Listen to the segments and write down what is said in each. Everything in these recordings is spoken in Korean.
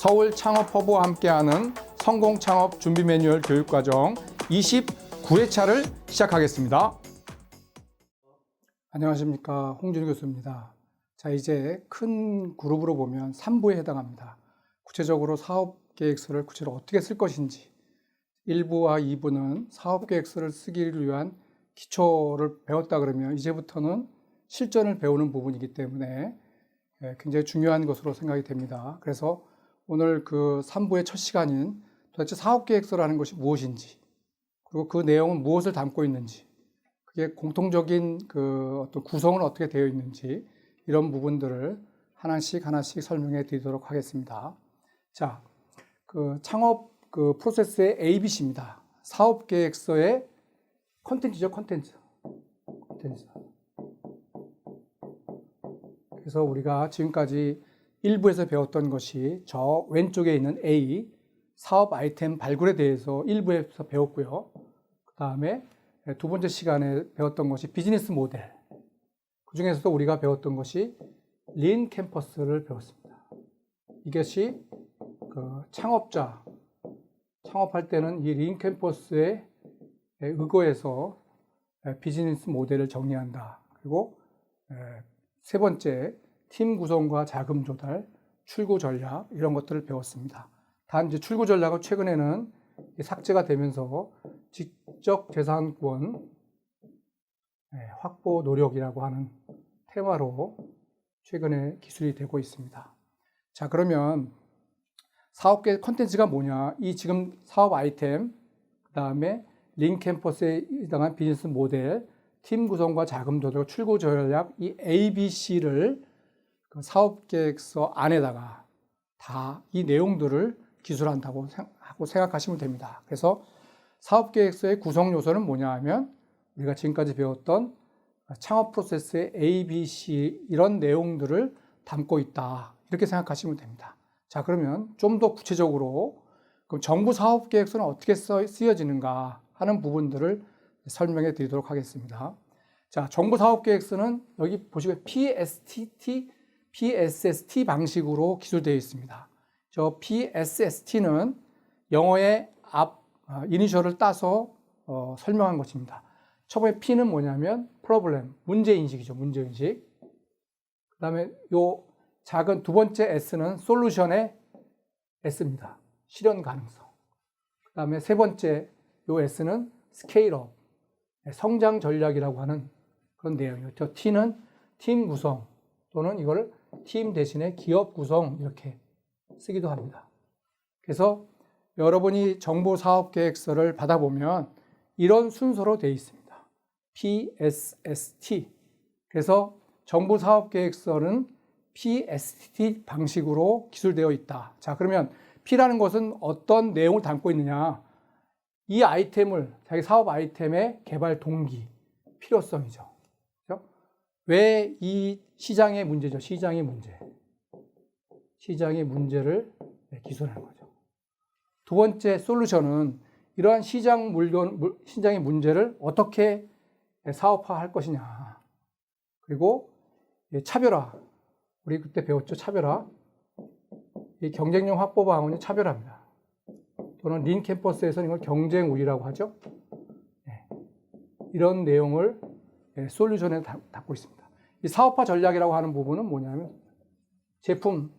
서울 창업허브와 함께하는 성공 창업 준비 매뉴얼 교육과정 29회차를 시작하겠습니다. 안녕하십니까, 홍준희 교수입니다. 자, 이제 큰 그룹으로 보면 3부에 해당합니다. 구체적으로 사업계획서를 구체적으로 어떻게 쓸 것인지, 1부와 2부는 사업계획서를 쓰기를 위한 기초를 배웠다 그러면 이제부터는 실전을 배우는 부분이기 때문에 굉장히 중요한 것으로 생각이 됩니다. 그래서 오늘 그 3부의 첫 시간인 도대체 사업계획서라는 것이 무엇인지, 그리고 그 내용은 무엇을 담고 있는지, 그게 공통적인 그 어떤 구성은 어떻게 되어 있는지, 이런 부분들을 하나씩 설명해 드리도록 하겠습니다. 자, 그 창업 그 프로세스의 ABC입니다. 사업계획서의 컨텐츠죠, 컨텐츠. 그래서 우리가 지금까지 1부에서 배웠던 것이 저 왼쪽에 있는 A, 사업 아이템 발굴에 대해서 1부에서 배웠고요. 그 다음에 두 번째 시간에 배웠던 것이 비즈니스 모델. 그 중에서도 우리가 배웠던 것이 린 캠퍼스를 배웠습니다. 이것이 그 창업할 때는 이 린 캠퍼스에 의거해서 비즈니스 모델을 정리한다. 그리고 세 번째, 팀 구성과 자금 조달, 출구 전략, 이런 것들을 배웠습니다. 단지 출구 전략은 최근에는 삭제가 되면서 지적 재산권 확보 노력이라고 하는 테마로 최근에 기술이 되고 있습니다. 자, 그러면 사업계 컨텐츠가 뭐냐? 이 지금 사업 아이템, 그 다음에 린 캠퍼스에 해당한 비즈니스 모델, 팀 구성과 자금 조달, 출구 전략, 이 ABC를 그 사업계획서 안에다가 다 이 내용들을 기술한다고 생각하시면 됩니다. 그래서 사업계획서의 구성 요소는 뭐냐 하면 우리가 지금까지 배웠던 창업 프로세스의 ABC 이런 내용들을 담고 있다. 이렇게 생각하시면 됩니다. 자, 그러면 좀 더 구체적으로 그럼 정부 사업계획서는 어떻게 쓰여지는가 하는 부분들을 설명해 드리도록 하겠습니다. 자, 정부 사업계획서는 여기 보시면 PSST 방식으로 기술되어 있습니다. 저 PSST는 영어의 이니셜을 따서 설명한 것입니다. 첫 번째 P는 뭐냐면 프로블렘, 문제인식이죠. 문제인식. 그 다음에 요 작은 두 번째 S는 솔루션의 S입니다. 실현 가능성. 그 다음에 세 번째 요 S는 스케일업, 성장 전략이라고 하는 그런 내용이에요. 저 T는 팀 구성 또는 이걸 팀 대신에 기업 구성 이렇게 쓰기도 합니다. 그래서 여러분이 정부 사업 계획서를 받아보면 이런 순서로 되어 있습니다. PSST. 그래서 정부 사업 계획서는 PST 방식으로 기술되어 있다. 자, 그러면 P라는 것은 어떤 내용을 담고 있느냐? 이 아이템을, 자기 사업 아이템의 개발 동기, 필요성이죠. 그렇죠? 왜 이 시장의 문제죠. 시장의 문제를 기술하는 거죠. 두 번째 솔루션은 이러한 시장의 문제를 어떻게 사업화할 것이냐. 그리고 차별화. 우리 그때 배웠죠. 차별화. 이 경쟁력 확보 방안이 차별화입니다. 또는 린 캠퍼스에서는 이걸 경쟁 우위라고 하죠. 이런 내용을 솔루션에 담고 있습니다. 이 사업화 전략이라고 하는 부분은 뭐냐면 제품을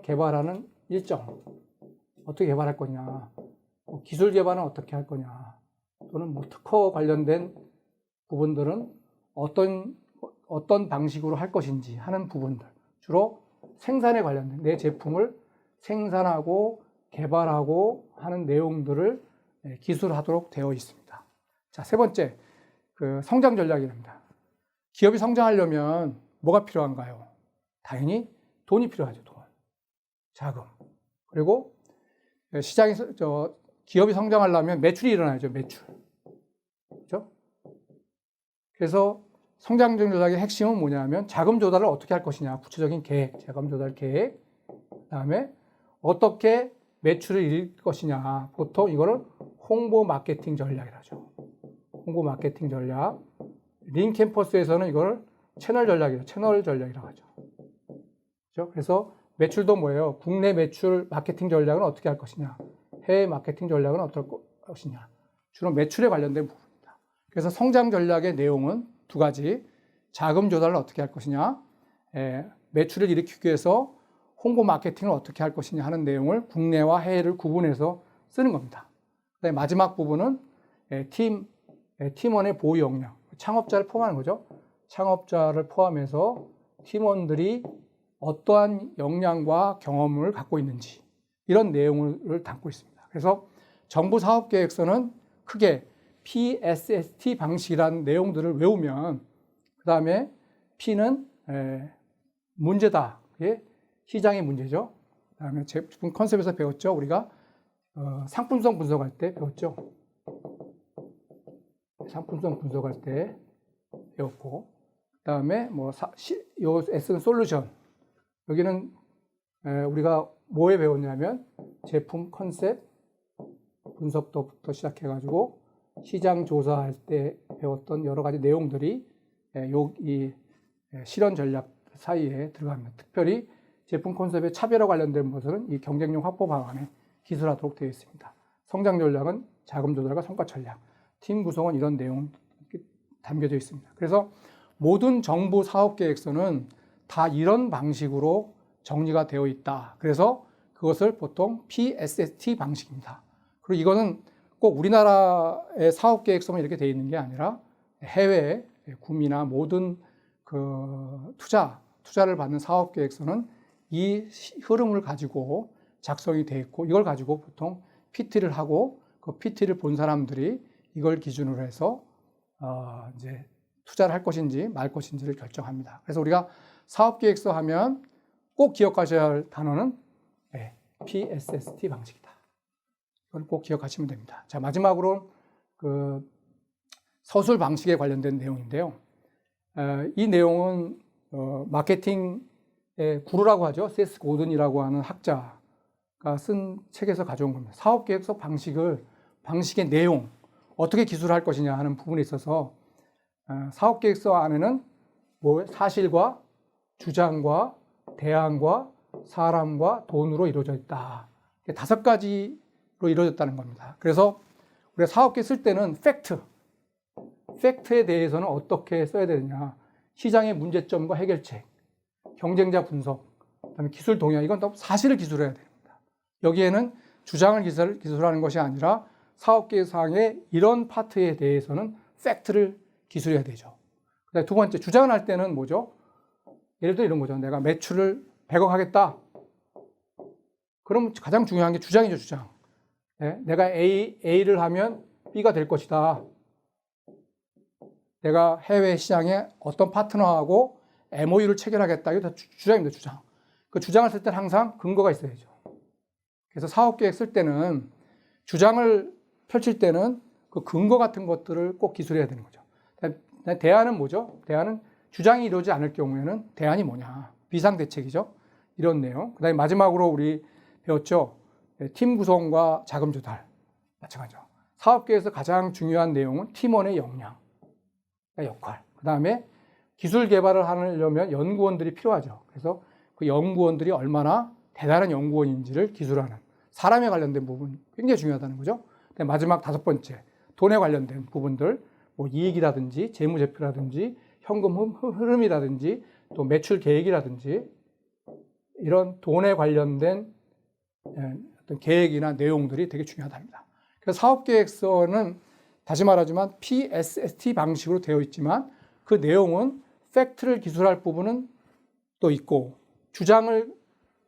개발하는 일정, 어떻게 개발할 거냐, 기술 개발은 어떻게 할 거냐, 또는 특허 관련된 부분들은 어떤 방식으로 할 것인지 하는 부분들, 주로 생산에 관련된 내 제품을 생산하고 개발하고 하는 내용들을 기술하도록 되어 있습니다. 자, 세 번째, 그 성장 전략입니다. 기업이 성장하려면 뭐가 필요한가요? 당연히 돈이 필요하죠. 돈, 자금. 그리고 시장에서 기업이 성장하려면 매출이 일어나야죠. 매출. 그렇죠? 그래서 성장 전략의 핵심은 뭐냐면 자금 조달을 어떻게 할 것이냐. 구체적인 계획, 자금 조달 계획. 그다음에 어떻게 매출을 이룰 것이냐. 보통 이거를 홍보 마케팅 전략이라죠. 홍보 마케팅 전략. 린 캠퍼스에서는 이걸 채널 전략이라고 하죠. 그렇죠? 그래서 매출도 뭐예요? 국내 매출 마케팅 전략은 어떻게 할 것이냐, 해외 마케팅 전략은 어떨 것이냐, 주로 매출에 관련된 부분입니다. 그래서 성장 전략의 내용은 두 가지, 자금 조달을 어떻게 할 것이냐, 매출을 일으키기 위해서 홍보 마케팅을 어떻게 할 것이냐 하는 내용을 국내와 해외를 구분해서 쓰는 겁니다. 그다음에 마지막 부분은 팀원의 보유 역량, 창업자를 포함하는 거죠. 창업자를 포함해서 팀원들이 어떠한 역량과 경험을 갖고 있는지 이런 내용을 담고 있습니다. 그래서 정부 사업계획서는 크게 PSST 방식이라는 내용들을 외우면 그 다음에 P는 문제다. 그게 시장의 문제죠. 그 다음에 제품 컨셉에서 배웠죠. 우리가 상품성 분석할 때 배웠죠. 상품성 분석할 때 배웠고, 그 다음에 요 S는 솔루션. 여기는 우리가 뭐에 배웠냐면 제품 컨셉 분석부터 시작해가지고 시장 조사할 때 배웠던 여러 가지 내용들이 이 실현 전략 사이에 들어갑니다. 특별히 제품 컨셉의 차별화 관련된 것은 이 경쟁력 확보 방안에 기술하도록 되어 있습니다. 성장 전략은 자금 조달과 성과 전략, 팀 구성은 이런 내용이 담겨져 있습니다. 그래서 모든 정부 사업 계획서는 다 이런 방식으로 정리가 되어 있다. 그래서 그것을 보통 PSST 방식입니다. 그리고 이거는 꼭 우리나라의 사업 계획서만 이렇게 되어 있는 게 아니라 해외 구미나 모든 투자를 받는 사업 계획서는 이 흐름을 가지고 작성이 되어 있고, 이걸 가지고 보통 PT를 하고 그 PT를 본 사람들이 이걸 기준으로 해서 이제 투자를 할 것인지 말 것인지를 결정합니다. 그래서 우리가 사업계획서 하면 꼭 기억하셔야 할 단어는 PSST 방식이다. 이걸 꼭 기억하시면 됩니다. 자, 마지막으로 서술 방식에 관련된 내용인데요. 이 내용은 마케팅의 구루라고 하죠. 세스 고든이라고 하는 학자가 쓴 책에서 가져온 겁니다. 사업계획서 방식의 내용, 어떻게 기술할 것이냐 하는 부분에 있어서 사업계획서 안에는 사실과 주장과 대안과 사람과 돈으로 이루어져 있다. 5가지로 이루어졌다는 겁니다. 그래서 우리가 사업계획 쓸 때는 팩트에 대해서는 어떻게 써야 되느냐, 시장의 문제점과 해결책, 경쟁자 분석, 그다음에 기술 동향, 이건 또 사실을 기술해야 됩니다. 여기에는 주장을 기술하는 것이 아니라 사업계획상의 이런 파트에 대해서는 팩트를 기술해야 되죠. 그다음에 두 번째, 주장을 할 때는 뭐죠? 예를 들어 이런 거죠. 내가 매출을 100억 하겠다. 그럼 가장 중요한 게 주장이죠, 주장. 내가 A를 하면 B가 될 것이다. 내가 해외 시장에 어떤 파트너하고 MOU를 체결하겠다. 이거 다 주장입니다, 주장. 그 주장을 쓸 때는 항상 근거가 있어야죠. 그래서 사업계획 쓸 때는 주장을 펼칠 때는 그 근거 같은 것들을 꼭 기술해야 되는 거죠. 대안은 뭐죠? 대안은 주장이 이루어지지 않을 경우에는 대안이 뭐냐? 비상대책이죠. 이런 내용. 그 다음에 마지막으로 우리 배웠죠. 팀 구성과 자금 조달. 마찬가지죠. 사업계획에서 가장 중요한 내용은 팀원의 역량, 역할. 그 다음에 기술 개발을 하려면 연구원들이 필요하죠. 그래서 그 연구원들이 얼마나 대단한 연구원인지를 기술하는 사람에 관련된 부분 굉장히 중요하다는 거죠. 마지막 5번째, 돈에 관련된 부분들, 이익이라든지 재무제표라든지 현금 흐름이라든지 또 매출 계획이라든지 이런 돈에 관련된 어떤 계획이나 내용들이 되게 중요하답니다. 그래서 사업계획서는 다시 말하지만 PSST 방식으로 되어 있지만 그 내용은 팩트를 기술할 부분은 또 있고, 주장을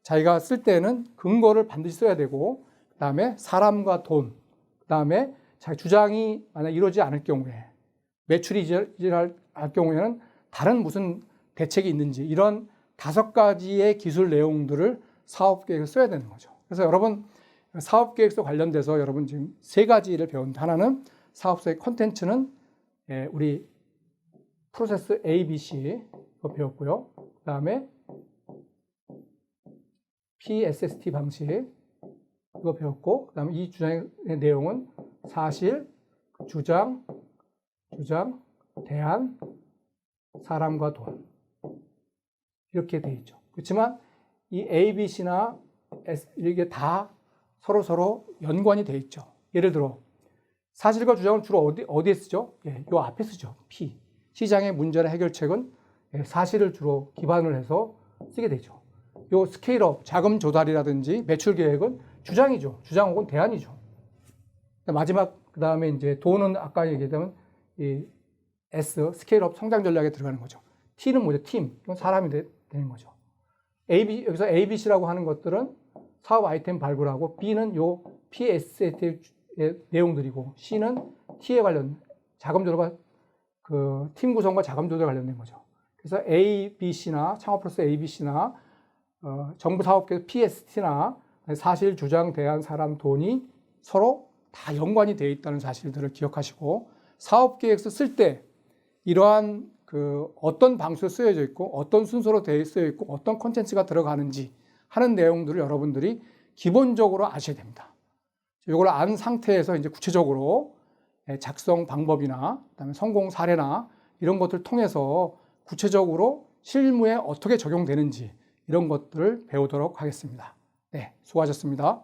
자기가 쓸 때는 근거를 반드시 써야 되고, 그 다음에 사람과 돈, 그 다음에 자기 주장이 만약 이루어지지 않을 경우에, 매출이 이질할 경우에는 다른 무슨 대책이 있는지, 이런 5가지의 기술 내용들을 사업계획에 써야 되는 거죠. 그래서 여러분 사업계획서 관련돼서 여러분 지금 3가지를 배웠는데, 하나는 사업서의 컨텐츠는 우리 프로세스 ABC 이거 배웠고요. 그 다음에 PSST 방식 이거 배웠고, 그 다음에 이 주장의 내용은 사실, 주장, 대안, 사람과 돈 이렇게 돼 있죠. 그렇지만 이 A, B, C나 S, 이게 다 서로 연관이 돼 있죠. 예를 들어 사실과 주장은 주로 어디에 쓰죠? 예, 요 앞에 쓰죠. P. 시장의 문제나 해결책은 사실을 주로 기반을 해서 쓰게 되죠. 요 스케일업, 자금 조달이라든지 매출 계획은 주장이죠. 주장 혹은 대안이죠. 마지막 그다음에 이제 돈은 아까 얘기했던 이 S, 스케일업 성장 전략에 들어가는 거죠. T는 뭐죠? 팀. 이건 사람이 되는 거죠. 여기서 A, B, C라고 하는 것들은 사업 아이템 발굴하고 B는 요 PS의 내용들이고 C는 T에 관련 자금 조달과 그 팀 구성과 자금 조달 관련된 거죠. 그래서 A, B, C나 창업 플러스 A, B, C나 정부 사업계 PST나 사실 주장 대안 사람 돈이 서로 다 연관이 되어 있다는 사실들을 기억하시고 사업 계획서 쓸 때 이러한 그 어떤 방식으로 쓰여져 있고 어떤 순서로 되어 쓰여 있고 어떤 콘텐츠가 들어가는지 하는 내용들을 여러분들이 기본적으로 아셔야 됩니다. 이걸 안 상태에서 이제 구체적으로 작성 방법이나 그다음에 성공 사례나 이런 것들을 통해서 구체적으로 실무에 어떻게 적용되는지 이런 것들을 배우도록 하겠습니다. 네, 수고하셨습니다.